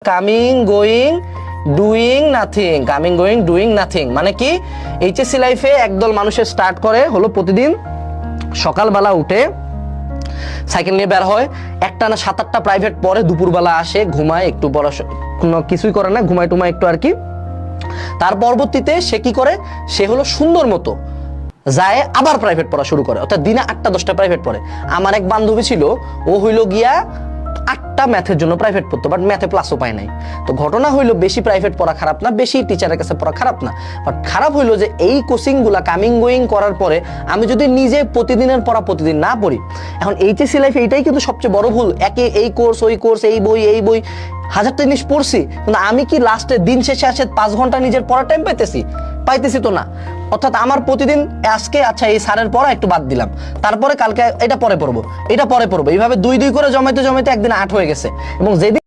Coming going doing nothing, coming going doing nothing. মানে কি HSC লাইফে একদল মানুষের স্টার্ট করে হলো প্রতিদিন সকালবেলা উঠে সাইকেল নিয়ে বের হয়, একটানা 7-8টা প্রাইভেট পড়ে, দুপুরবেলা আসে ঘুমায়, একটু কোনো কিছুই করে না, ঘুমায় টুমায় একটু আর কি। তার পরবর্তীতে সে কি করে, সে হলো সুন্দর মতো যায় আবার প্রাইভেট পড়া শুরু করে, অর্থাৎ দিনে 8টা-10টা প্রাইভেট পড়ে। আমার এক বান্ধবী ছিল, ও হইলো গিয়া 8টা ম্যাথের জন্য প্রাইভেট পড়তো, বাট ম্যাথে প্লাসও পায় নাই। তো ঘটনা হইলো বেশি প্রাইভেট পড়া খারাপ না, বেশি টিচারের কাছে পড়া খারাপ না, বাট খারাপ হইলো যে এই কোচিংগুলা কামিং গোয়িং করার পরে আমি যদি নিজে প্রতিদিনের পড়া প্রতিদিন না পড়ি। এখন এইচএসসি লাইফে এইটাই কিন্তু সবচেয়ে বড় ভুল, এই কোর্স ওই কোর্স, এই বই 1000টা জিনিস পড়ছি, কিন্তু আমি কি লাস্টে দিন শেষে আসে 5 ঘন্টা নিজের পড়ার টাইম পাইতেছি তো না। অর্থাৎ আমার প্রতিদিন আজকে আচ্ছা এই স্যারের পড়া একটু বাদ দিলাম, তারপরে কালকে এটা পরে পড়বো, এইভাবে 2 করে জমাইতে একদিন 8 হয়ে গেছে। এবং যেদিন